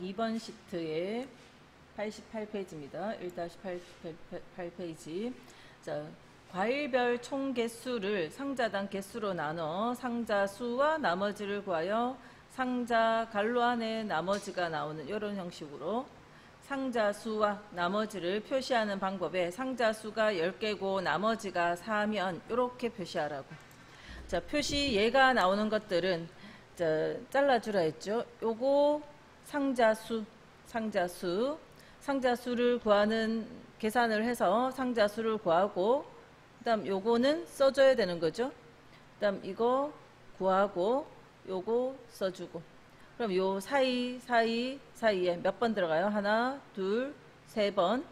2번 시트의 88페이지입니다. 1-88페이지. 자, 과일별 총 개수를 상자당 개수로 나눠 상자 수와 나머지를 구하여 상자 갈로 안에 나머지가 나오는 이런 형식으로 상자 수와 나머지를 표시하는 방법에 상자 수가 10개고 나머지가 4면 이렇게 표시하라고. 자, 표시 얘가 나오는 것들은 잘라주라 했죠. 요거 상자수를 구하는 계산을 해서 상자수를 구하고, 그 다음 요거는 써줘야 되는 거죠. 그 다음 이거 구하고 요거 써주고, 그럼 요 사이에 몇 번 들어가요? 하나, 둘, 세 번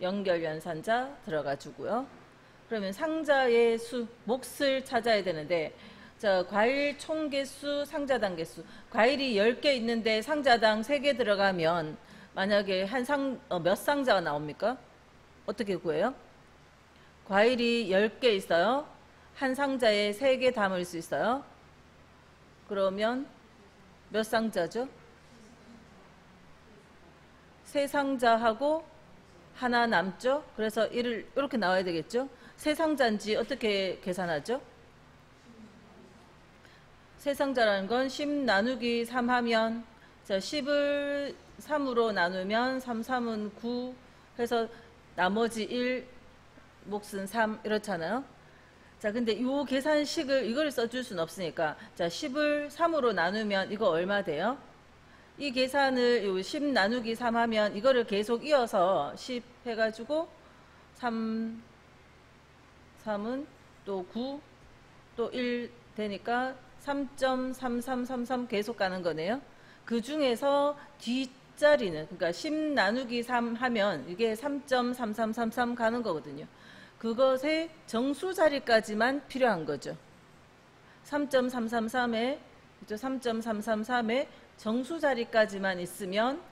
연결연산자 들어가 주고요. 그러면 상자의 수, 몫을 찾아야 되는데, 자, 과일 총 개수, 상자당 개수. 과일이 10개 있는데 상자당 3개 들어가면 만약에 몇 상자가 나옵니까? 어떻게 구해요? 과일이 10개 있어요. 한 상자에 3개 담을 수 있어요. 그러면 몇 상자죠? 3상자하고 하나 남죠? 그래서 이렇게 나와야 되겠죠? 3상자인지 어떻게 계산하죠? 3상자라는 건 10 나누기 3 하면, 자, 10을 3으로 나누면 3, 3은 9 해서 나머지 1, 몫은 3 이렇잖아요. 자, 근데 요 계산식을 이걸 써줄 수는 없으니까, 자, 10을 3으로 나누면 이거 얼마 돼요? 이 계산을 요 10 나누기 3 하면 이거를 계속 이어서 10 해가지고 3, 3은 또 9, 또 1 되니까 3.3333 계속 가는 거네요. 그 중에서 뒷자리는, 그러니까 10 나누기 3 하면 이게 3.3333 가는 거거든요. 그것의 정수 자리까지만 필요한 거죠. 3.333에, 그죠? 3.333에 정수 자리까지만 있으면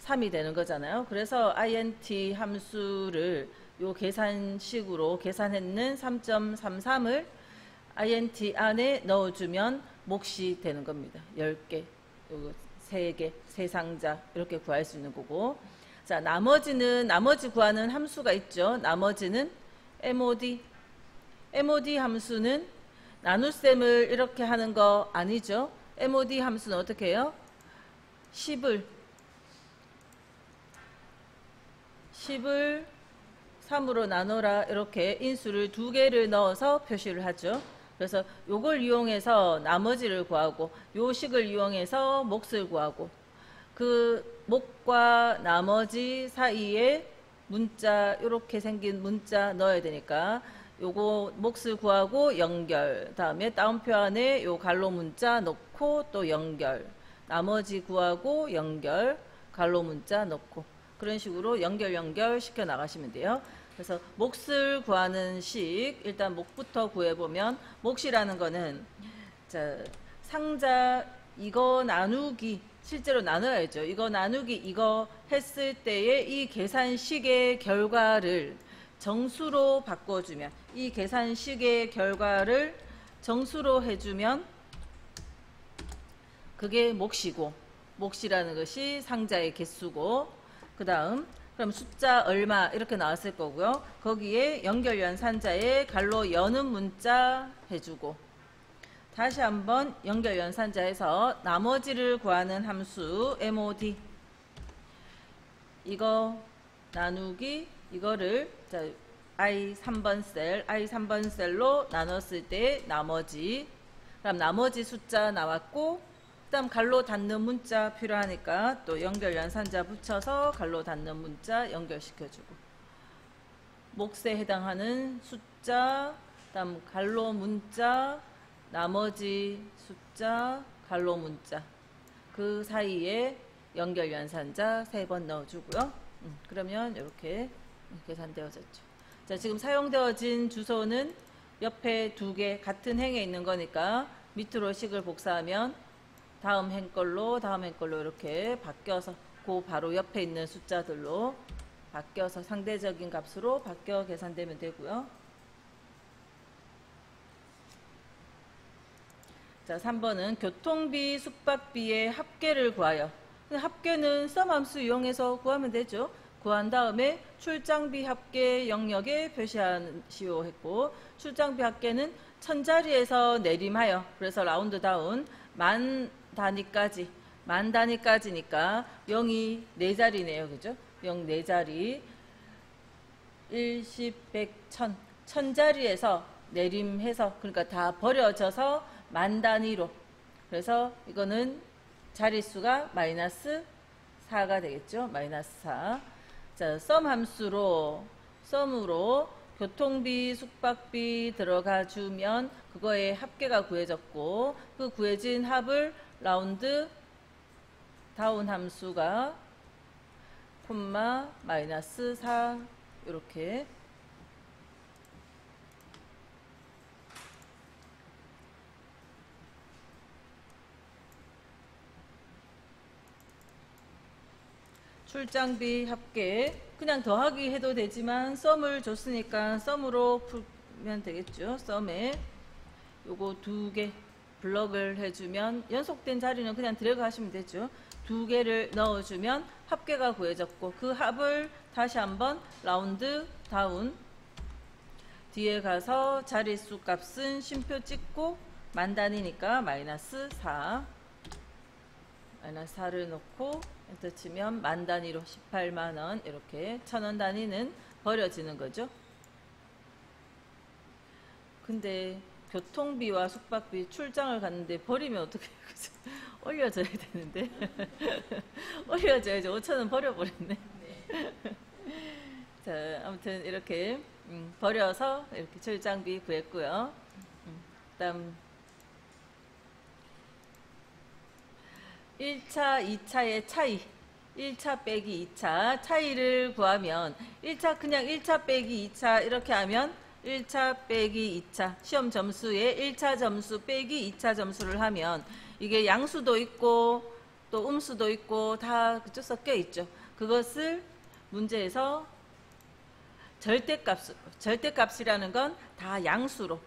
3이 되는 거잖아요. 그래서 int 함수를 요 계산식으로 계산했는 3.33을 int 안에 넣어주면 몫이 되는 겁니다. 10개, 요거 3개, 3상자 이렇게 구할 수 있는 거고. 자, 나머지 구하는 함수가 있죠. 나머지는 mod 함수는 나눗셈을 이렇게 하는 거 아니죠. mod 함수는 어떻게 해요? 10을 3으로 나눠라, 이렇게 인수를 2개를 넣어서 표시를 하죠. 그래서 요걸 이용해서 나머지를 구하고, 요 식을 이용해서 몫을 구하고, 그 몫과 나머지 사이에 문자, 요렇게 생긴 문자 넣어야 되니까 요거 몫을 구하고 연결, 다음에 따옴표 안에 요 갈로 문자 넣고 또 연결, 나머지 구하고 연결, 갈로 문자 넣고, 그런 식으로 연결 시켜 나가시면 돼요. 그래서 몫을 구하는 식, 일단 몫부터 구해보면, 몫이라는 거는, 자, 상자 이거 나누기, 실제로 나눠야죠. 이거 나누기 이거 했을 때의 이 계산식의 결과를 정수로 바꿔주면, 이 계산식의 결과를 정수로 해주면 그게 몫이고, 몫이라는 것이 상자의 개수고, 그 다음 그럼 숫자 얼마 이렇게 나왔을 거고요. 거기에 연결연산자에 갈로 여는 문자 해주고, 다시 한번 연결연산자에서 나머지를 구하는 함수 mod, 이거 나누기 이거를, 자, i3번 셀로 나눴을 때 나머지, 그럼 나머지 숫자 나왔고, 그 다음 갈로 닫는 문자 필요하니까 또 연결연산자 붙여서 갈로 닫는 문자 연결시켜주고, 몫에 해당하는 숫자, 그 다음 갈로 문자, 나머지 숫자, 갈로 문자, 그 사이에 연결연산자 3번 넣어주고요. 그러면 이렇게 계산되어졌죠. 자, 지금 사용되어진 주소는 옆에 2개 같은 행에 있는 거니까 밑으로 식을 복사하면 다음 행 걸로 이렇게 바뀌어서 그 바로 옆에 있는 숫자들로 바뀌어서 상대적인 값으로 바뀌어 계산되면 되고요. 자, 3번은 교통비, 숙박비의 합계를 구하여 합계는 썸 함수 이용해서 구하면 되죠. 구한 다음에 출장비 합계 영역에 표시하시오 했고, 출장비 합계는 1000자리에서 내림하여, 그래서 라운드 다운 만 단위까지니까 0이 4자리네요. 그죠? 0 4자리 1, 10, 100, 1000 1000자리에서 내림해서, 그러니까 다 버려져서 만 단위로, 그래서 이거는 자릿수가 마이너스 4가 되겠죠. 마이너스 4. 자, 썸으로 교통비, 숙박비 들어가 주면 그거의 합계가 구해졌고, 그 구해진 합을 라운드 다운 함수가 콤마 마이너스 4 이렇게. 출장비 합계 그냥 더하기 해도 되지만 썸을 줬으니까 썸으로 풀면 되겠죠. 썸에 요거 2개 블럭을 해주면 연속된 자리는 그냥 드래그 하시면 되죠. 2개를 넣어주면 합계가 구해졌고, 그 합을 다시 한번 라운드 다운 뒤에 가서 자릿수 값은 쉼표 찍고 만 단위니까 마이너스 4 마이너스 4를 넣고 엔터 치면 만 단위로 18만원, 이렇게 1000원 단위는 버려지는 거죠. 근데 교통비와 숙박비 출장을 갔는데 버리면 어떻게 올려줘야 되는데 올려줘야지. 5,000원 버려버렸네. 자, 아무튼 이렇게 버려서 이렇게 출장비 구했고요. 그다음 1차, 2차의 차이, 1차 빼기 2차 차이를 구하면, 1차 그냥 1차 빼기 2차 이렇게 하면 1차 빼기 2차 시험 점수에 1차 점수 빼기 2차 점수를 하면 이게 양수도 있고 또 음수도 있고 다 그쪽 섞여 있죠. 그것을 문제에서 절대값이라는 건 다 양수로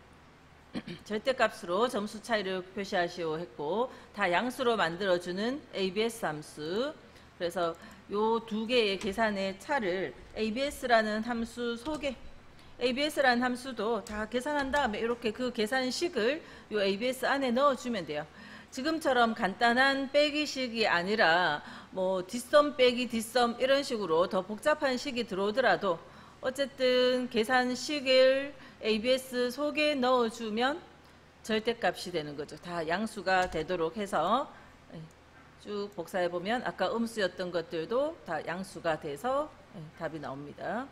절대값으로 점수 차이를 표시하시오 했고, 다 양수로 만들어주는 ABS 함수. 그래서 요 2개의 계산의 차를 ABS라는 함수 속에, ABS라는 함수도 다 계산한 다음에 이렇게 그 계산식을 요 ABS 안에 넣어주면 돼요. 지금처럼 간단한 빼기식이 아니라 뭐 뒷섬 빼기 뒷섬 이런 식으로 더 복잡한 식이 들어오더라도 어쨌든 계산식을 ABS 속에 넣어주면 절대값이 되는 거죠. 다 양수가 되도록 해서 쭉 복사해보면 아까 음수였던 것들도 다 양수가 돼서 답이 나옵니다.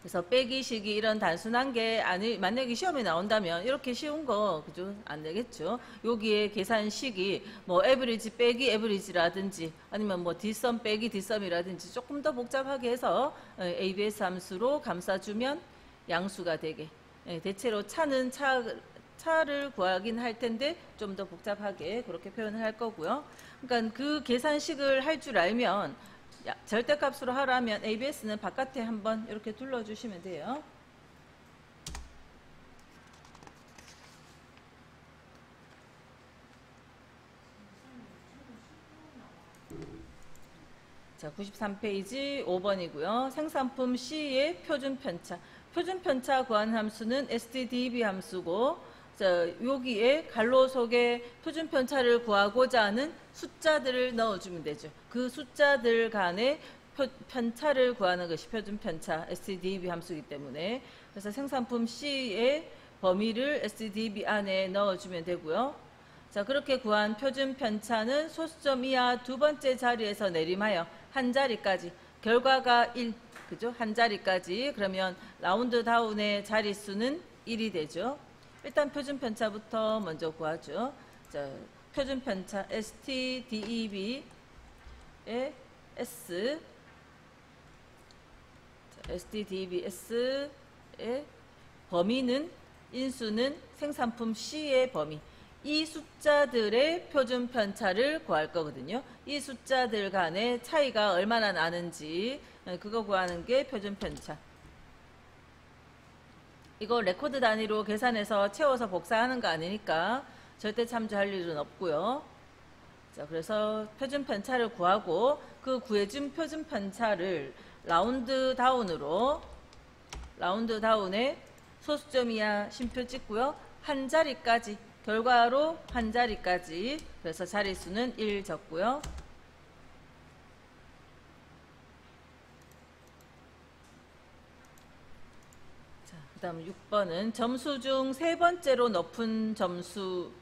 그래서 빼기식이 이런 단순한 게 만약에 시험에 나온다면 이렇게 쉬운 거 그죠? 안 되겠죠. 여기에 계산식이 뭐 에버리지 빼기 에버리지라든지 아니면 뭐 뒷섬 빼기 뒷섬이라든지 조금 더 복잡하게 해서 ABS 함수로 감싸주면 양수가 되게. 대체로 차는 차를 구하긴 할 텐데 좀 더 복잡하게 그렇게 표현을 할 거고요. 그러니까 그 계산식을 할 줄 알면, 절대값으로 하라면 ABS는 바깥에 한번 이렇게 둘러주시면 돼요. 자, 93페이지 5번이고요. 생산품 C의 표준편차. 표준편차 구한 함수는 stdb 함수고, 자, 여기에 갈로 속에 표준편차를 구하고자 하는 숫자들을 넣어주면 되죠. 그 숫자들 간의 편차를 구하는 것이 표준편차 stdb 함수이기 때문에, 그래서 생산품 C의 범위를 stdb 안에 넣어주면 되고요. 자, 그렇게 구한 표준편차는 소수점 이하 두 번째 자리에서 내림하여 한 자리까지, 결과가 1, 그죠? 한 자리까지. 그러면 라운드 다운의 자릿수는 1이 되죠. 일단 표준편차부터 먼저 구하죠. 자, 표준편차 stdeb의 s, stdbs의 범위는, 인수는 생산품 C의 범위. 이 숫자들의 표준편차를 구할 거거든요. 이 숫자들 간의 차이가 얼마나 나는지 그거 구하는 게 표준편차. 이거 레코드 단위로 계산해서 채워서 복사하는 거 아니니까 절대 참조할 일은 없고요. 자, 그래서 표준 편차를 구하고 그 구해준 표준 편차를 라운드 다운에 소수점 이하 쉼표 찍고요. 한 자리까지, 결과로 한 자리까지, 그래서 자릿수는 1 적고요. 자, 그 다음 6번은 점수 중 세 번째로 높은 점수를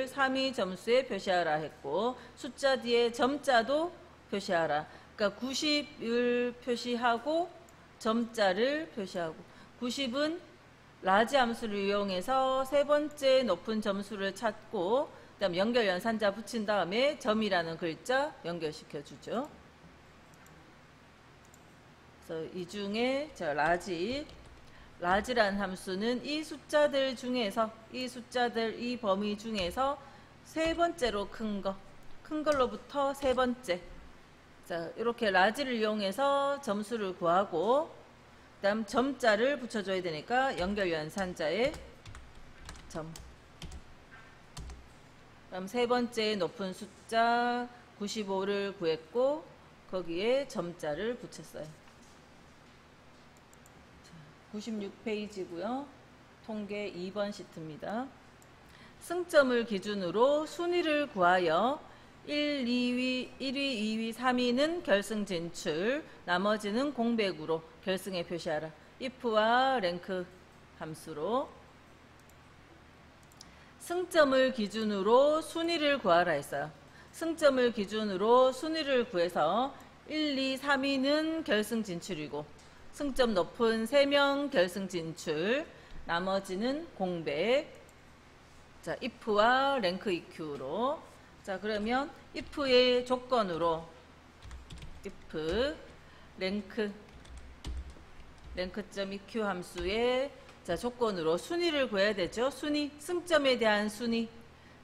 3위 점수에 표시하라 했고, 숫자 뒤에 점자도 표시하라. 그러니까 90을 표시하고 점자를 표시하고, 90은 라지 함수를 이용해서 세 번째 높은 점수를 찾고, 그 다음 연결 연산자 붙인 다음에 점이라는 글자 연결시켜 주죠. 그래서 이 중에 라지라는 함수는 이 숫자들 중에서, 이 범위 중에서 세 번째로 큰 걸로부터 세 번째. 자, 이렇게 라지를 이용해서 점수를 구하고, 그 다음 점자를 붙여줘야 되니까 연결 연산자에 점. 그럼 세 번째 높은 숫자 95를 구했고, 거기에 점자를 붙였어요. 96페이지고요. 통계 2번 시트입니다. 승점을 기준으로 순위를 구하여 1, 2위, 3위는 결승 진출, 나머지는 공백으로 결승에 표시하라. if와 랭크 함수로 승점을 기준으로 순위를 구하라 했어요. 승점을 기준으로 순위를 구해서 1, 2, 3위는 결승 진출이고, 승점 높은 3명 결승 진출, 나머지는 공백. 자, if와 랭크 EQ로. 자, 그러면 if의 조건으로 if 랭크.eq 함수의 자, 조건으로 순위를 구해야 되죠. 순위, 승점에 대한 순위.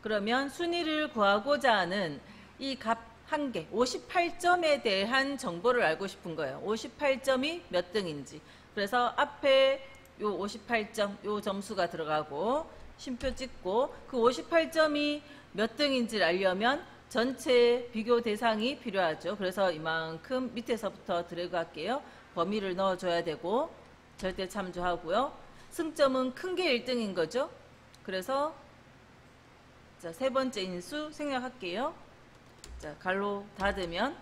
그러면 순위를 구하고자 하는 이 값 한 개, 58점에 대한 정보를 알고 싶은 거예요. 58점이 몇 등인지. 그래서 앞에 요 58점, 요 점수가 들어가고, 쉼표 찍고, 그 58점이 몇 등인지를 알려면 전체 비교 대상이 필요하죠. 그래서 이만큼 밑에서부터 드래그 할게요. 범위를 넣어줘야 되고, 절대 참조하고요. 승점은 큰 게 1등인 거죠. 그래서 자, 세 번째 인수 생략할게요. 자, 갈로 닫으면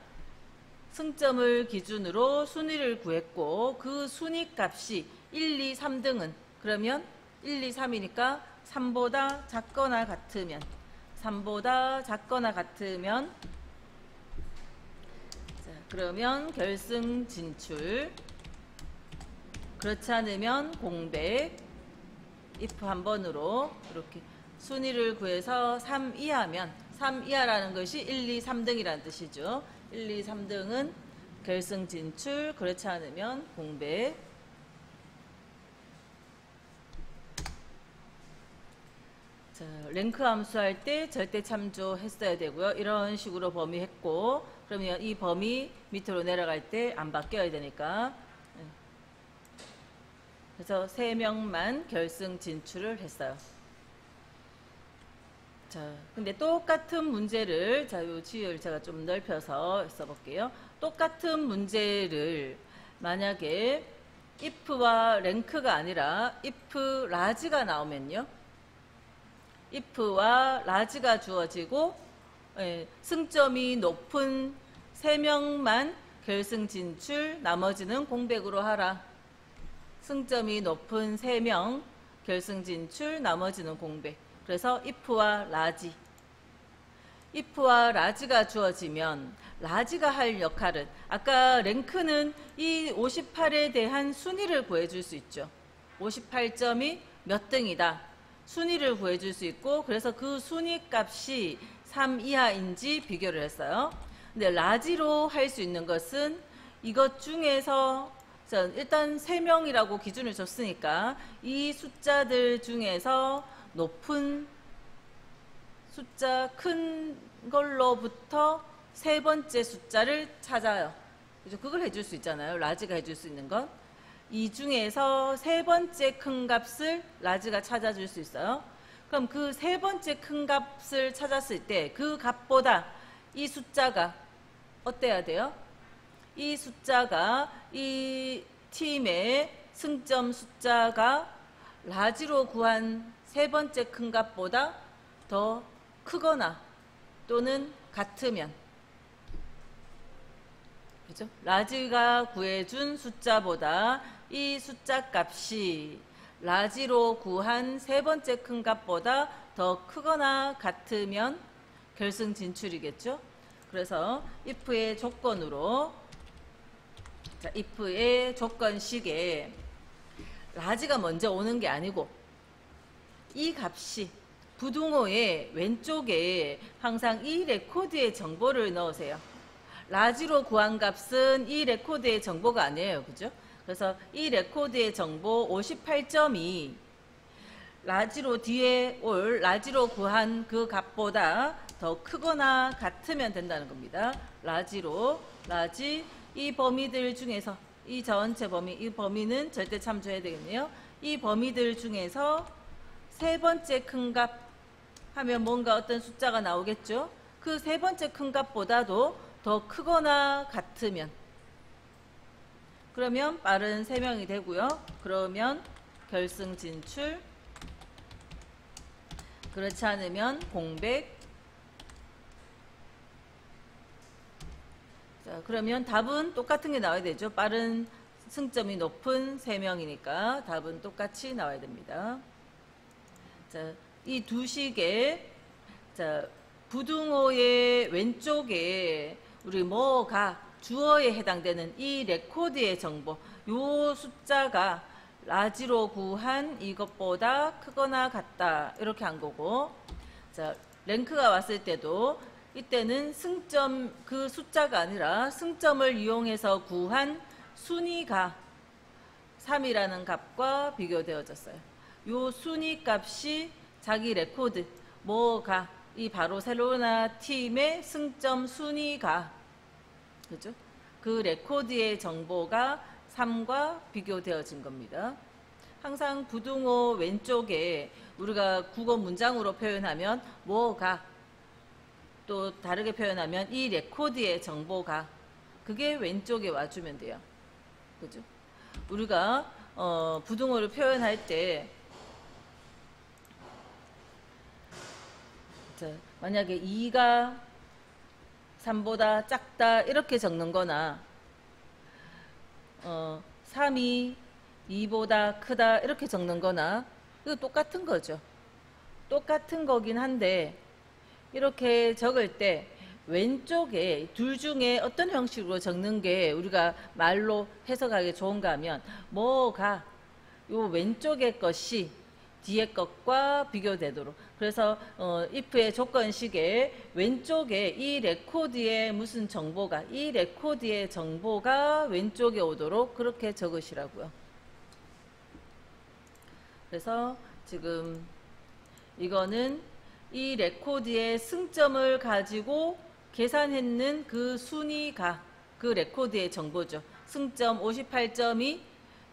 승점을 기준으로 순위를 구했고, 그 순위 값이 1, 2, 3등은 그러면 1, 2, 3이니까 3보다 작거나 같으면 자, 그러면 결승 진출, 그렇지 않으면 공백. if 한 번으로 이렇게 순위를 구해서 3 이하면, 3 이하라는 것이 1, 2, 3등이라는 뜻이죠. 1, 2, 3등은 결승 진출, 그렇지 않으면 공백. 자, 랭크 함수할 때 절대 참조했어야 되고요. 이런 식으로 범위 했고, 그러면 이 범위 밑으로 내려갈 때 안 바뀌어야 되니까. 그래서 3명만 결승 진출을 했어요. 자, 근데 똑같은 문제를, 자, 요 지을 제가 좀 넓혀서 써볼게요. 똑같은 문제를 만약에 if와 랭크가 아니라 if 라지가 나오면요. if와 라지가 주어지고, 승점이 높은 3명만 결승 진출, 나머지는 공백으로 하라. 승점이 높은 3명 결승 진출, 나머지는 공백. 그래서 if와 라지가 주어지면 라지가 할 역할은, 아까 랭크는 이 58에 대한 순위를 구해줄 수 있죠. 58점이 몇 등이다. 순위를 구해줄 수 있고, 그래서 그 순위 값이 3 이하인지 비교를 했어요. 근데 라지로 할 수 있는 것은 이것 중에서, 자, 일단 3명이라고 기준을 줬으니까 이 숫자들 중에서 높은 숫자 큰 걸로부터 세 번째 숫자를 찾아요. 그죠? 그걸 해줄 수 있잖아요. 라지가 해줄 수 있는 건. 이 중에서 세 번째 큰 값을 라지가 찾아줄 수 있어요. 그럼 그 세 번째 큰 값을 찾았을 때 그 값보다 이 숫자가 어때야 돼요? 이 숫자가 이 팀의 승점 숫자가 라지로 구한 세 번째 큰 값보다 더 크거나 또는 같으면, 그죠? 라지가 구해준 숫자보다 이 숫자 값이 라지로 구한 세 번째 큰 값보다 더 크거나 같으면 결승 진출이겠죠? 그래서 if의 조건으로, 자, if의 조건식에 라지가 먼저 오는 게 아니고 이 값이 부등호의 왼쪽에 항상 이 레코드의 정보를 넣으세요. 라지로 구한 값은 이 레코드의 정보가 아니에요. 그죠? 그래서 이 레코드의 정보 58점이 라지로 뒤에 올 라지로 구한 그 값보다 더 크거나 같으면 된다는 겁니다. 라지 이 범위들 중에서 이 전체 범위, 이 범위는 절대 참조해야 되겠네요. 이 범위들 중에서 세 번째 큰 값 하면 뭔가 어떤 숫자가 나오겠죠. 그 세 번째 큰 값보다도 더 크거나 같으면, 그러면 빠른 3명이 되고요. 그러면 결승 진출, 그렇지 않으면 공백. 자, 그러면 답은 똑같은 게 나와야 되죠. 빠른 승점이 높은 3명이니까 답은 똑같이 나와야 됩니다. 자, 이 두 식의, 자, 부등호의 왼쪽에 우리 뭐가 주어에 해당되는 이 레코드의 정보, 요 숫자가 라지로 구한 이것보다 크거나 같다, 이렇게 한 거고, 자, 랭크가 왔을 때도 이때는 승점, 그 숫자가 아니라 승점을 이용해서 구한 순위가 3이라는 값과 비교되어졌어요. 요 순위 값이 자기 레코드, 뭐가 이 바르셀로나 팀의 승점 순위가, 그죠? 그 레코드의 정보가 3과 비교되어진 겁니다. 항상 부등호 왼쪽에 우리가 국어 문장으로 표현하면 뭐가, 또 다르게 표현하면 이 레코드의 정보가, 그게 왼쪽에 와주면 돼요. 그죠? 우리가 부등호를 표현할 때, 자, 만약에 2가 3보다 작다 이렇게 적는 거나 3이 2보다 크다 이렇게 적는 거나, 이거 똑같은 거죠. 똑같은 거긴 한데 이렇게 적을 때 왼쪽에 둘 중에 어떤 형식으로 적는 게 우리가 말로 해석하기 좋은가 하면 뭐가 요 왼쪽의 것이 뒤에 것과 비교되도록, 그래서 if의 조건식에 왼쪽에 이 레코드의 무슨 정보가, 이 레코드의 정보가 왼쪽에 오도록 그렇게 적으시라고요. 그래서 지금 이거는 이 레코드의 승점을 가지고 계산했는 그 순위가 그 레코드의 정보죠. 승점 58점이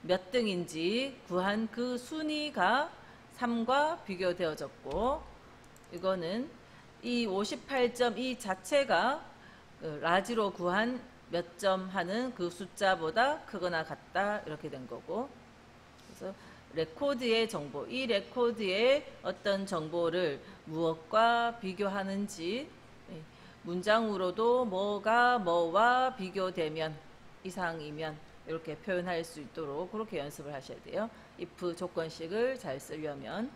몇 등인지 구한 그 순위가 3과 비교되어졌고, 이거는 이 58점 이 자체가 라지로 구한 몇 점 하는 그 숫자보다 크거나 같다, 이렇게 된 거고, 그래서 레코드의 정보, 이 레코드의 어떤 정보를 무엇과 비교하는지, 문장으로도 뭐가 뭐와 비교되면, 이상이면 이렇게 표현할 수 있도록 그렇게 연습을 하셔야 돼요. if 조건식을 잘 쓰려면.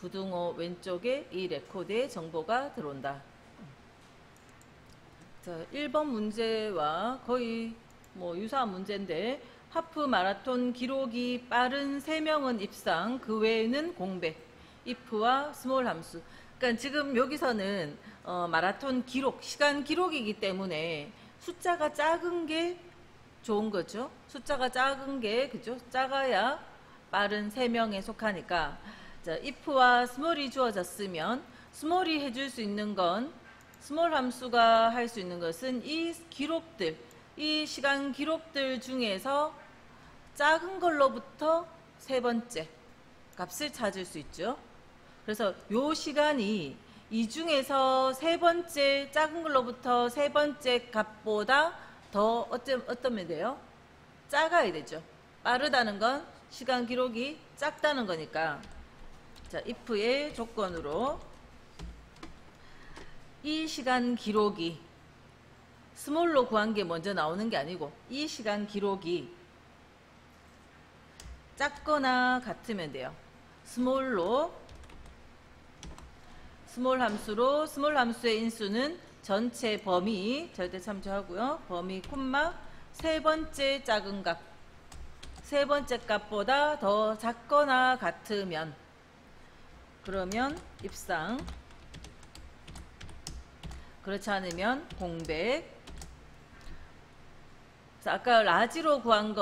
부등호 왼쪽에 이 레코드의 정보가 들어온다. 자, 1번 문제와 거의 뭐 유사한 문제인데, 하프 마라톤 기록이 빠른 3명은 입상, 그 외에는 공백, if와 스몰 함수. 그러니까 지금 여기서는 마라톤 기록, 시간 기록이기 때문에 숫자가 작은 게 좋은 거죠. 숫자가 작은 게, 그죠? 작아야 빠른 3명에 속하니까. 자, if와 스몰이 주어졌으면 스몰이 해줄 수 있는 건, 스몰 함수가 할 수 있는 것은 이 기록들, 이 시간 기록들 중에서 작은 걸로부터 세 번째, 값을 찾을 수 있죠. 그래서 요 시간이 이 중에서 세 번째 작은 걸로부터 세 번째 값보다 더 어떠면 돼요? 작아야 되죠. 빠르다는 건 시간 기록이 작다는 거니까. 자, if의 조건으로 이 시간 기록이 스몰로 구한 게 먼저 나오는 게 아니고 이 시간 기록이 작거나 같으면 돼요. 스몰 함수로 스몰 함수의 인수는 전체 범위 절대 참조하고요. 범위 콤마 세 번째 작은 값, 세 번째 값보다 더 작거나 같으면, 그러면 입상, 그렇지 않으면 공백. 아까 라지로 구한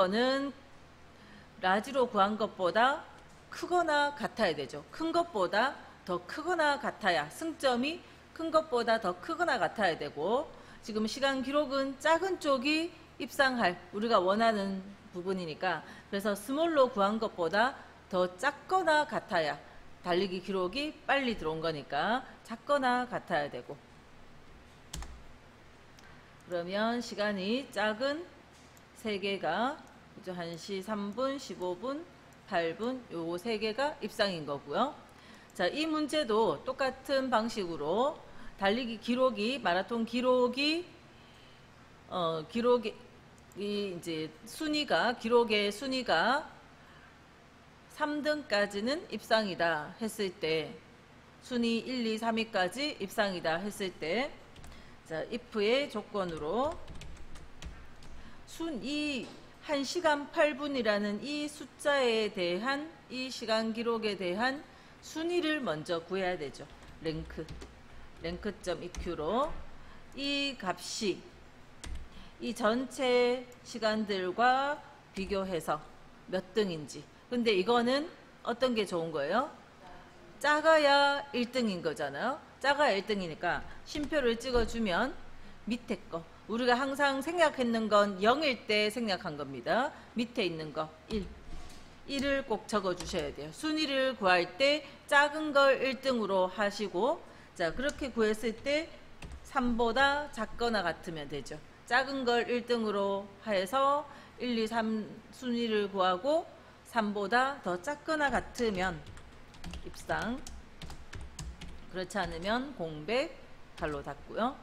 것보다 크거나 같아야 되죠. 큰 것보다 더 크거나 같아야, 승점이 큰 것보다 더 크거나 같아야 되고, 지금 시간 기록은 작은 쪽이 입상할 우리가 원하는 부분이니까, 그래서 스몰로 구한 것보다 더 작거나 같아야, 달리기 기록이 빨리 들어온 거니까 작거나 같아야 되고, 그러면 시간이 작은 3개가 1시 3분, 15분, 8분 요 3개가 입상인 거고요. 자, 이 문제도 똑같은 방식으로 달리기 기록이, 마라톤 기록이 이제 기록의 순위가 3등까지는 입상이다 했을 때, 순위 1, 2, 3위까지 입상이다 했을 때, 자, if의 조건으로 이 1시간 8분이라는 이 숫자에 대한, 이 시간 기록에 대한 순위를 먼저 구해야 되죠. 랭크.eq로 이 값이 이 전체 시간들과 비교해서 몇 등인지. 근데 이거는 어떤 게 좋은 거예요? 작아야 1등인 거잖아요. 작아야 1등이니까 쉼표를 찍어주면 밑에 거, 우리가 항상 생략했는 건 0일 때 생략한 겁니다. 밑에 있는 거 1을 꼭 적어 주셔야 돼요. 순위를 구할 때 작은 걸 1등으로 하시고, 자, 그렇게 구했을 때 3보다 작거나 같으면 되죠. 작은 걸 1등으로 해서 1, 2, 3 순위를 구하고 3보다 더 작거나 같으면 입상, 그렇지 않으면 공백, 발로 닫고요.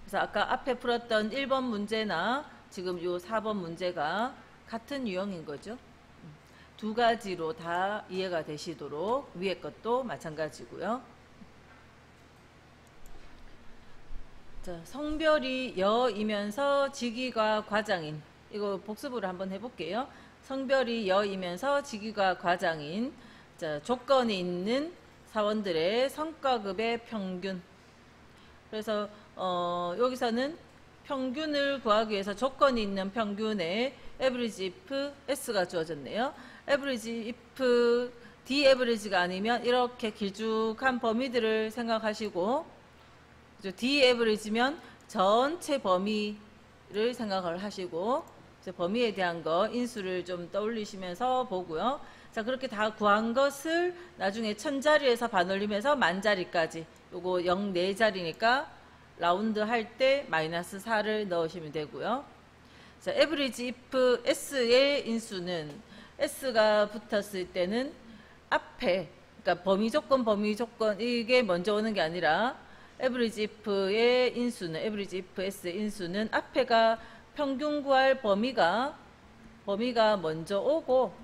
그래서 아까 앞에 풀었던 1번 문제나 지금 요 4번 문제가 같은 유형인 거죠. 두 가지로 다 이해가 되시도록 위에 것도 마찬가지고요. 자, 성별이 여이면서 직위가 과장인, 이거 복습으로 한번 해볼게요. 성별이 여이면서 직위가 과장인, 자, 조건이 있는 사원들의 성과급의 평균. 그래서 여기서는 평균을 구하기 위해서 조건이 있는 평균에 average if s가 주어졌네요. average if d average가 아니면 이렇게 길쭉한 범위들을 생각하시고, d average면 전체 범위를 생각을 하시고, 범위에 대한 거 인수를 좀 떠올리시면서 보고요. 자, 그렇게 다 구한 것을 나중에 1000자리에서 반올림해서 10,000자리까지, 요거 0 4자리니까 라운드 할 때 마이너스 4를 넣으시면 되고요. 자, average if s의 인수는 s가 붙었을 때는 앞에, 그러니까 범위 조건 이게 먼저 오는 게 아니라 average if의 인수는, average if s의 인수는 앞에가 평균 구할 범위가 먼저 오고,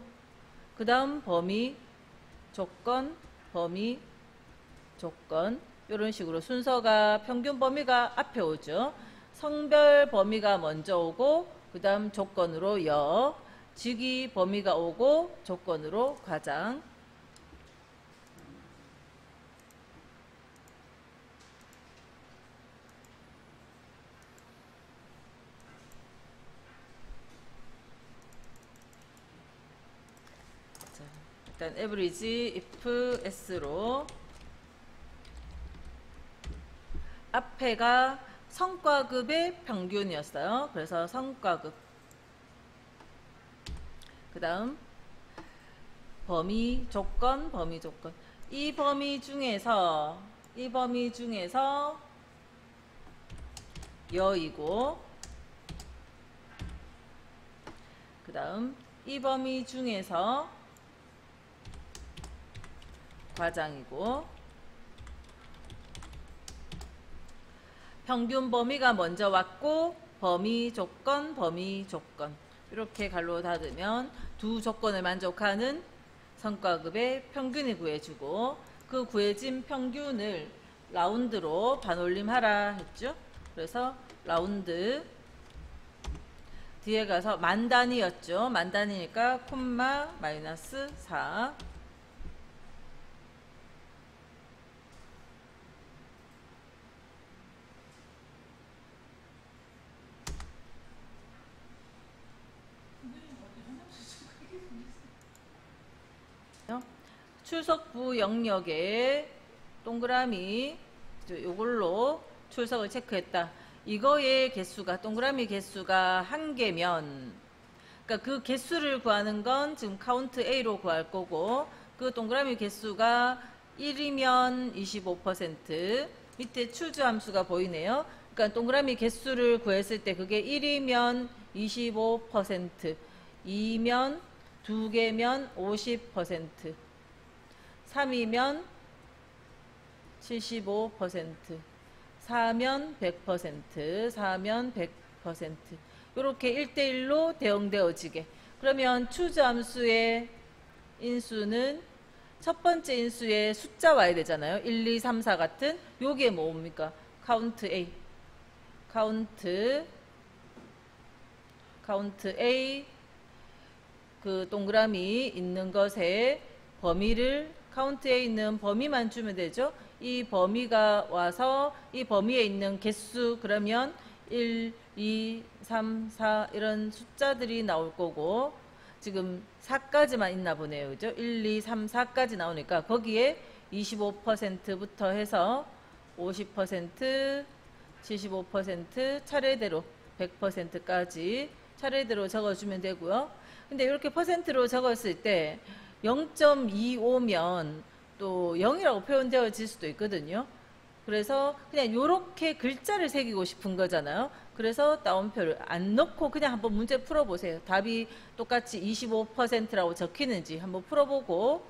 그 다음 범위 조건 이런 식으로 순서가, 평균 범위가 앞에 오죠. 성별 범위가 먼저 오고, 그 다음 조건으로 직위 범위가 오고, 조건으로 과장. 자, 일단 average if s로 앞에가 성과급의 평균이었어요. 그래서 성과급, 그 다음 범위 조건, 범위 조건. 이 범위 중에서 여이고, 그 다음 이 범위 중에서 과장이고, 평균 범위가 먼저 왔고, 범위 조건, 범위 조건. 이렇게 갈로 닫으면 두 조건을 만족하는 성과급의 평균을 구해주고, 그 구해진 평균을 라운드로 반올림하라 했죠. 그래서 라운드 뒤에 가서 만 단위였죠. 만 단위니까 콤마 마이너스 4. 출석부 영역에 동그라미 요걸로 출석을 체크했다. 이거의 개수가 동그라미 개수가 1개면, 그러니까 그 개수를 구하는 건 지금 카운트 A로 구할 거고, 그 동그라미 개수가 1이면 25%, 밑에 추주 함수가 보이네요. 그러니까 동그라미 개수를 구했을 때 그게 1이면 25%, 2면 2개면 50%, 3이면 75%, 4면 100%, 4면 100%. 이렇게 1대1로 대응되어지게. 그러면 추주 함수의 인수는 첫 번째 인수의 숫자 와야 되잖아요. 1, 2, 3, 4 같은. 요게 뭡니까? 카운트 A. 카운트 A. 그 동그라미 있는 것에 범위를 카운트에 있는 범위만 주면 되죠. 이 범위가 와서 이 범위에 있는 개수, 그러면 1, 2, 3, 4 이런 숫자들이 나올 거고, 지금 4까지만 있나 보네요. 그죠? 1, 2, 3, 4까지 나오니까 거기에 25%부터 해서 50%, 75% 차례대로 100%까지 차례대로 적어주면 되고요. 근데 이렇게 퍼센트로 적었을 때 0.25면 또 0이라고 표현되어질 수도 있거든요. 그래서 그냥 이렇게 글자를 새기고 싶은 거잖아요. 그래서 따옴표를 안 넣고 그냥 한번 문제 풀어보세요. 답이 똑같이 25%라고 적히는지 한번 풀어보고,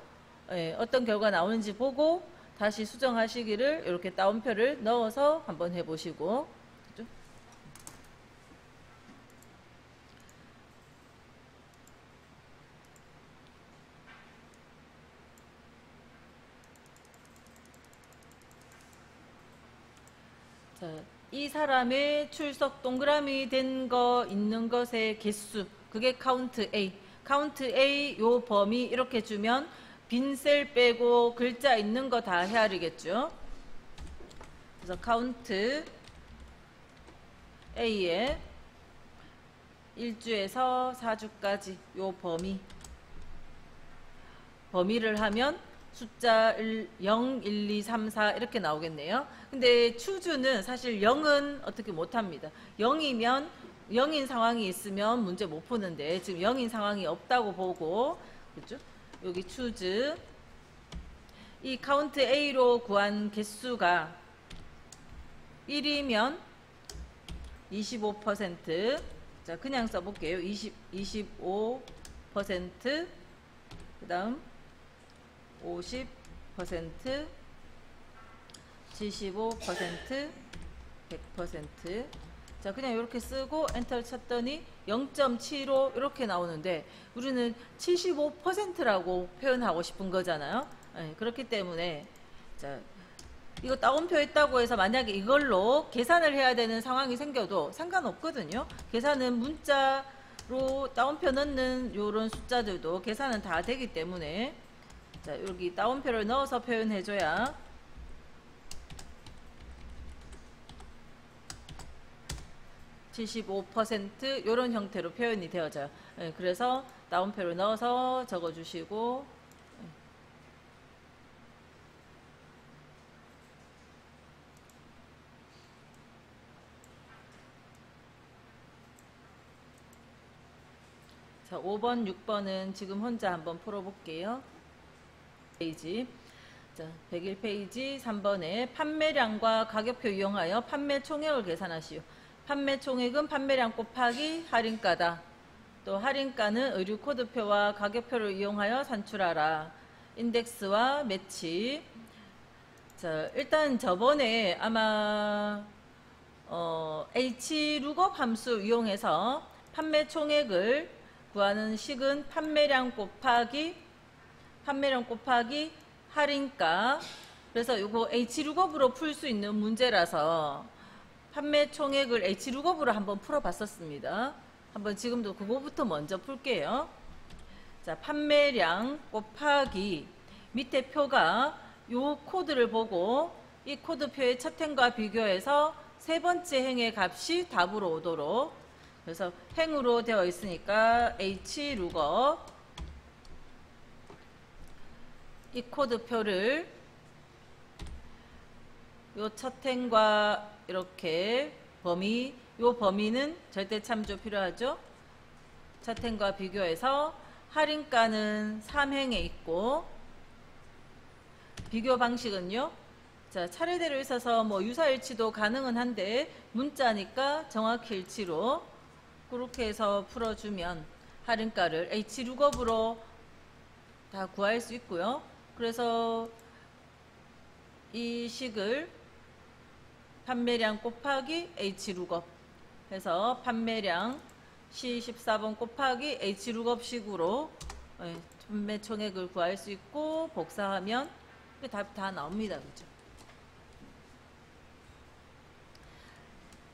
어떤 결과 나오는지 보고 다시 수정하시기를, 이렇게 따옴표를 넣어서 한번 해보시고. 자, 이 사람의 출석 동그라미 된 거 있는 것의 개수, 그게 카운트 A. 카운트 A 요 범위 이렇게 주면 빈 셀 빼고 글자 있는 거 다 헤아리겠죠. 그래서 카운트 A에 1주에서 4주까지 요 범위를 하면 숫자 0, 1, 2, 3, 4 이렇게 나오겠네요. 근데 추주는 사실 0은 어떻게 못합니다. 0이면 0인 상황이 있으면 문제 못 푸는데 지금 0인 상황이 없다고 보고, 그렇죠? 여기 추즈 이 카운트 A로 구한 개수가 1이면 25%, 자 그냥 써볼게요. 25%, 그 다음 50%, 75%, 100%. 자, 그냥 이렇게 쓰고 엔터를 쳤더니 0.75 이렇게 나오는데 우리는 75%라고 표현하고 싶은 거잖아요. 네, 그렇기 때문에 자, 이거 따옴표 했다고 해서 만약에 이걸로 계산을 해야 되는 상황이 생겨도 상관없거든요. 계산은 문자로 따옴표 넣는 요런 숫자들도 계산은 다 되기 때문에, 자, 여기 따옴표를 넣어서 표현해줘야 75% 이런 형태로 표현이 되어져요. 네, 그래서 따옴표를 넣어서 적어주시고, 자, 5번, 6번은 지금 혼자 한번 풀어볼게요. 페이지. 자, 101페이지 3번에 판매량과 가격표 이용하여 판매 총액을 계산하시오. 판매 총액은 판매량 곱하기 할인가다. 또 할인가는 의류 코드표와 가격표를 이용하여 산출하라. 인덱스와 매치. 자, 일단 저번에 아마 H룩업 함수 이용해서 판매 총액을 구하는 식은 판매량 곱하기 할인가. 그래서 이거 H룩업으로 풀 수 있는 문제라서 판매 총액을 H룩업으로 한번 풀어봤었습니다. 한번 지금도 그거부터 먼저 풀게요. 자, 판매량 곱하기 밑에 표가 요 코드를 보고 이 코드표의 첫 행과 비교해서 세 번째 행의 값이 답으로 오도록. 그래서 행으로 되어 있으니까 H룩업 이 코드표를 요 첫 행과 이렇게 요 범위는 절대 참조 필요하죠. 첫 행과 비교해서 할인가는 3행에 있고 비교 방식은요. 자, 차례대로 있어서 뭐 유사일치도 가능은 한데 문자니까 정확히 일치로 그렇게 해서 풀어주면 할인가를 H룩업으로 다 구할 수 있고요. 그래서 이 식을 판매량 곱하기 H룩업 해서 판매량 C14번 곱하기 H룩업 식으로 판매 총액을 구할 수 있고 복사하면 답이 다 나옵니다. 그죠?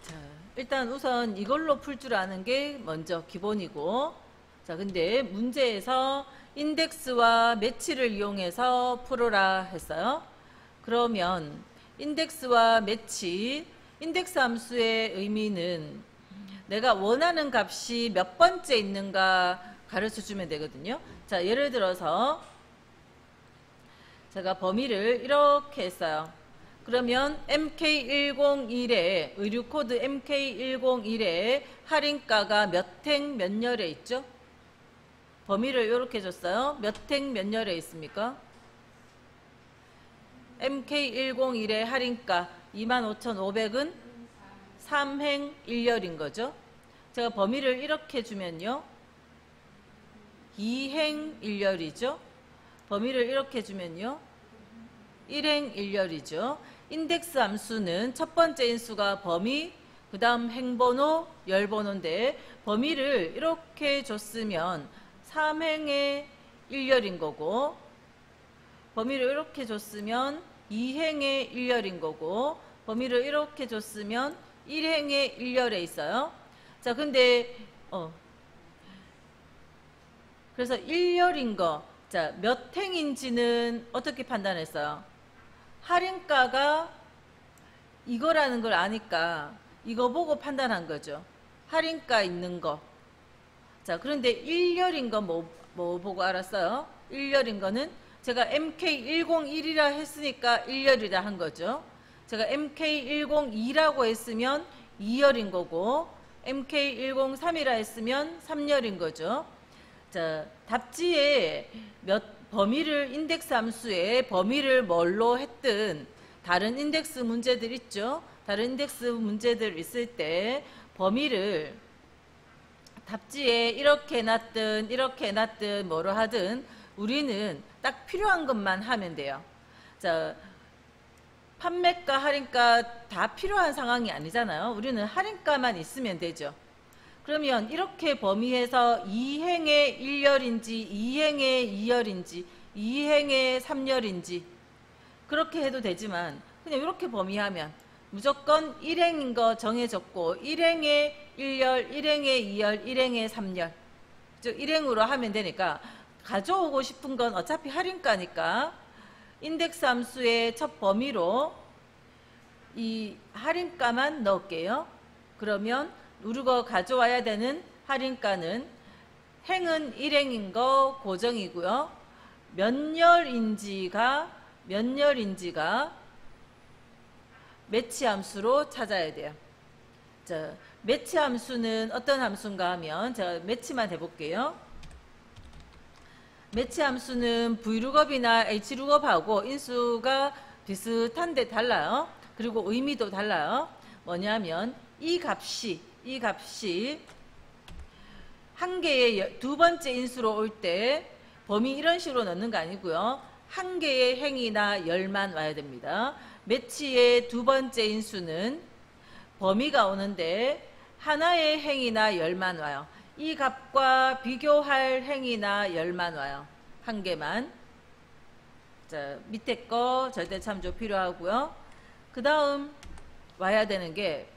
자, 일단 우선 이걸로 풀 줄 아는 게 먼저 기본이고, 자, 근데 문제에서 인덱스와 매치를 이용해서 풀어라 했어요. 그러면 인덱스와 매치, 인덱스 함수의 의미는 내가 원하는 값이 몇 번째 있는가 가르쳐 주면 되거든요. 자, 예를 들어서 제가 범위를 이렇게 했어요. 그러면 MK101에 의류 코드 MK101에 할인가가 몇 행 몇 열에 있죠? 범위를 이렇게 줬어요. 몇 행 몇 열에 있습니까? MK101의 할인가 25,500은 3행 1열인 거죠. 제가 범위를 이렇게 주면요. 2행 1열이죠. 범위를 이렇게 주면요. 1행 1열이죠. 인덱스 함수는 첫 번째 인수가 범위, 그 다음 행번호, 열번호인데 범위를 이렇게 줬으면 3행의 1열인 거고 범위를 이렇게 줬으면 2행의 1열인 거고 범위를 이렇게 줬으면 1행의 1열에 있어요. 자, 근데 그래서 1열인 거, 자, 몇 행인지는 어떻게 판단했어요? 할인가가 이거라는 걸 아니까 이거 보고 판단한 거죠. 할인가 있는 거. 자, 그런데 1열인 거 뭐 보고 알았어요? 1열인 거는 제가 MK101이라 했으니까 1열이라 한 거죠. 제가 MK102라고 했으면 2열인 거고 MK103이라 했으면 3열인 거죠. 자, 답지에 범위를 인덱스 함수에 범위를 뭘로 했든 다른 인덱스 문제들 있죠. 다른 인덱스 문제들 있을 때 범위를 답지에 이렇게 놨든 뭐로 하든 우리는 딱 필요한 것만 하면 돼요. 자, 판매가 할인가 다 필요한 상황이 아니잖아요. 우리는 할인가만 있으면 되죠. 그러면 이렇게 범위해서 2행의 1열인지 2행의 2열인지 2행의 3열인지 그렇게 해도 되지만 그냥 이렇게 범위하면 무조건 1행인 거 정해졌고 1행의 1열, 1행의 2열, 1행의 3열 즉 1행으로 하면 되니까 가져오고 싶은 건 어차피 할인가니까 인덱스 함수의 첫 범위로 이 할인가만 넣을게요. 그러면 우리가 가져와야 되는 할인가는 행은 1행인 거 고정이고요. 몇 열인지가 매치 함수로 찾아야 돼요. 자, 매치 함수는 어떤 함수인가 하면 제가 매치만 해볼게요. 매치 함수는 V룩업이나 H룩업하고 인수가 비슷한데 달라요. 그리고 의미도 달라요. 뭐냐면 이 값이 한 개의 두 번째 인수로 올 때 범위 이런 식으로 넣는 거 아니고요. 한 개의 행이나 열만 와야 됩니다. 매치의 두 번째 인수는 범위가 오는데 하나의 행이나 열만 와요. 이 값과 비교할 행이나 열만 와요. 한 개만. 자, 밑에 거 절대 참조 필요하고요. 그 다음 와야 되는 게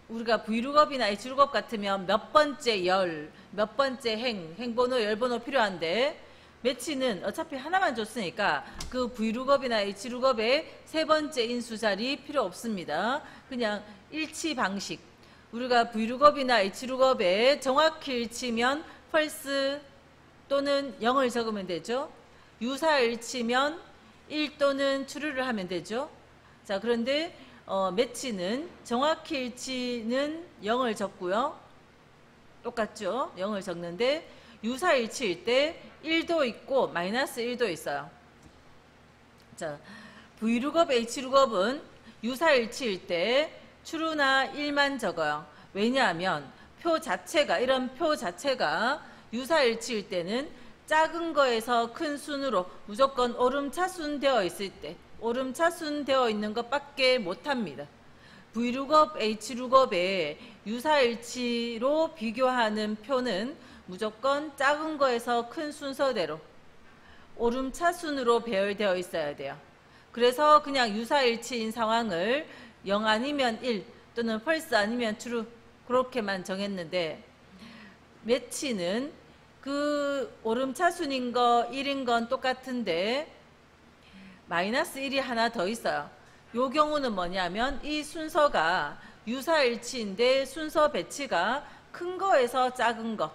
우리가 V룩업이나 H룩업 같으면 몇 번째 열, 몇 번째 행번호, 열번호 필요한데 매치는 어차피 하나만 줬으니까 그 V룩업이나 H룩업의 세 번째 인수 자리 필요 없습니다. 그냥 일치 방식. 우리가 V룩업이나 H룩업에 정확히 일치면 false 또는 0을 적으면 되죠. 유사일치면 1 또는 true를 하면 되죠. 자, 그런데 매치는 정확히 일치는 0을 적고요. 똑같죠? 0을 적는데 유사일치일 때 1도 있고 마이너스 1도 있어요. 자, V룩업, H룩업은 유사일치일 때 true나 1만 적어요. 왜냐하면 표 자체가 이런 표 자체가 유사일치일 때는 작은 거에서 큰 순으로 무조건 오름차순 되어 있을 때 오름차순 되어 있는 것밖에 못합니다. V룩업, H룩업의 유사일치로 비교하는 표는 무조건 작은 거에서 큰 순서대로 오름차순으로 배열되어 있어야 돼요. 그래서 그냥 유사일치인 상황을 0 아니면 1 또는 false 아니면 true 그렇게만 정했는데 매치는 그 오름차순인 거 1인 건 똑같은데 마이너스 1이 하나 더 있어요. 요 경우는 뭐냐면 이 순서가 유사일치인데 순서 배치가 큰 거에서 작은 거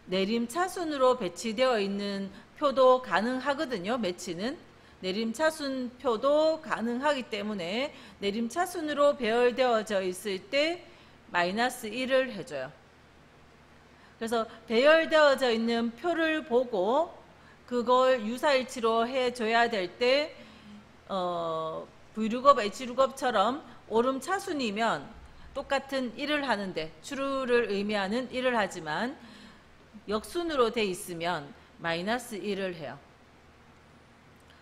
내림차순으로 배치되어 있는 표도 가능하거든요. 매치는 내림차순 표도 가능하기 때문에 내림차순으로 배열되어져 있을 때 마이너스 1을 해줘요. 그래서 배열되어져 있는 표를 보고 그걸 유사일치로 해줘야 될 때 V룩업, H룩업처럼 오름차순이면 똑같은 1을 하는데 true를 의미하는 1을 하지만 역순으로 돼 있으면 마이너스 1을 해요.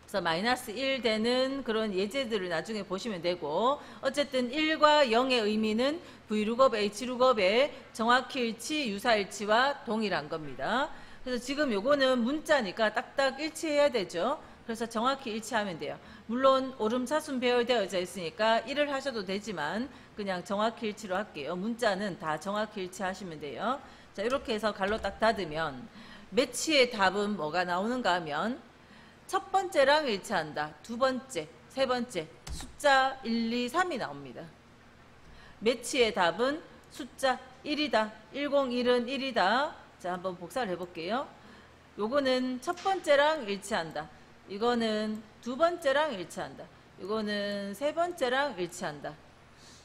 그래서 마이너스 1 되는 그런 예제들을 나중에 보시면 되고 어쨌든 1과 0의 의미는 V룩업, H룩업의 정확히 일치, 유사일치와 동일한 겁니다. 그래서 지금 요거는 문자니까 딱딱 일치해야 되죠. 그래서 정확히 일치하면 돼요. 물론 오름차순 배열되어져 있으니까 1을 하셔도 되지만 그냥 정확히 일치로 할게요. 문자는 다 정확히 일치하시면 돼요. 자, 이렇게 해서 갈로 딱 닫으면 매치의 답은 뭐가 나오는가 하면 첫 번째랑 일치한다. 두 번째, 세 번째 숫자 1, 2, 3이 나옵니다. 매치의 답은 숫자 1이다. 101은 1이다. 자, 한번 복사를 해볼게요. 요거는 첫 번째랑 일치한다. 이거는 두 번째랑 일치한다. 이거는 세 번째랑 일치한다.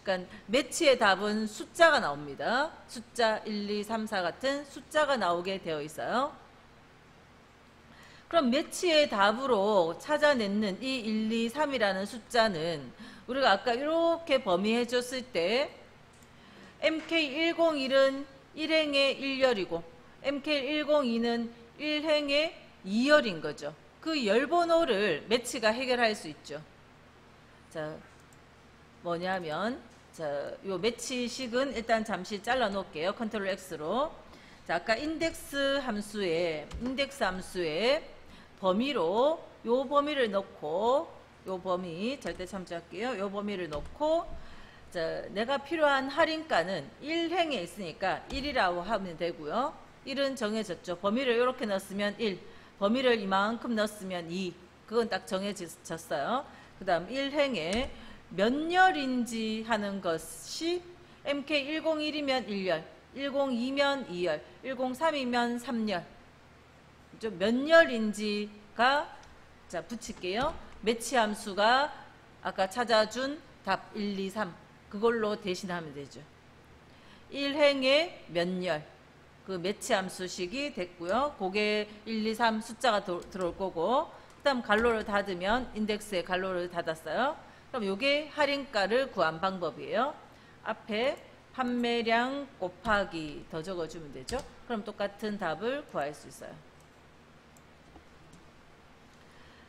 그러니까 매치의 답은 숫자가 나옵니다. 숫자 1, 2, 3, 4 같은 숫자가 나오게 되어 있어요. 그럼 매치의 답으로 찾아내는 이 1, 2, 3이라는 숫자는 우리가 아까 이렇게 범위해 줬을 때 MK101은 1행의 1열이고 MK102는 1행의 2열인 거죠. 그 열번호를 매치가 해결할 수 있죠. 자, 뭐냐면 자, 요 매치식은 일단 잠시 잘라 놓을게요. 컨트롤 X로. 자, 아까 인덱스 함수에 범위로 요 범위를 넣고 요 범위 절대 참조할게요. 요 범위를 넣고 자, 내가 필요한 할인가는 1행에 있으니까 1이라고 하면 되고요. 1은 정해졌죠. 범위를 이렇게 넣었으면 1, 범위를 이만큼 넣었으면 2. 그건 딱 정해졌어요. 그 다음 1행에 몇 열인지 하는 것이 MK101이면 1열, 102면 2열, 103이면 3열. 몇 열인지가 자 붙일게요. 매치 함수가 아까 찾아준 답 1, 2, 3. 그걸로 대신하면 되죠. 1행의 몇 열, 그 매치 함수식이 됐고요. 그게 1, 2, 3 숫자가 들어올 거고, 그 다음 갈로를 닫으면 인덱스에 갈로를 닫았어요. 그럼 이게 할인가를 구한 방법이에요. 앞에 판매량 곱하기 더 적어주면 되죠. 그럼 똑같은 답을 구할 수 있어요.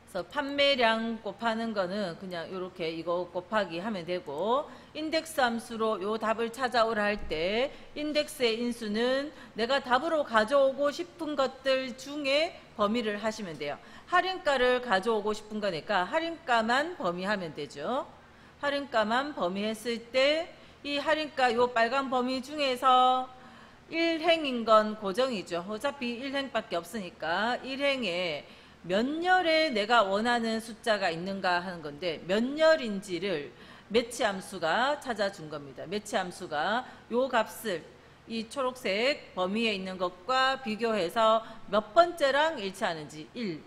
그래서 판매량 곱하는 거는 그냥 이렇게 이거 곱하기 하면 되고, 인덱스 함수로 요 답을 찾아오라 할 때 인덱스의 인수는 내가 답으로 가져오고 싶은 것들 중에 범위를 하시면 돼요. 할인가를 가져오고 싶은 거니까 할인가만 범위하면 되죠. 할인가만 범위했을 때 이 할인가 요 빨간 범위 중에서 1행인 건 고정이죠. 어차피 1행밖에 없으니까 1행에 몇 열에 내가 원하는 숫자가 있는가 하는 건데, 몇 열인지를 매치 함수가 찾아준 겁니다. 매치 함수가 요 값을 이 초록색 범위에 있는 것과 비교해서 몇 번째랑 일치하는지 1,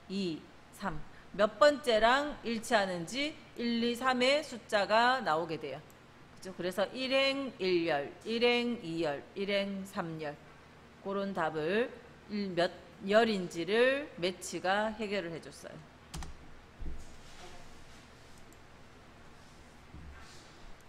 2, 3 몇 번째랑 일치하는지 1, 2, 3의 숫자가 나오게 돼요. 그죠? 그래서 1행 1열, 1행 2열, 1행 3열 그런 답을 몇 열인지를 매치가 해결을 해줬어요.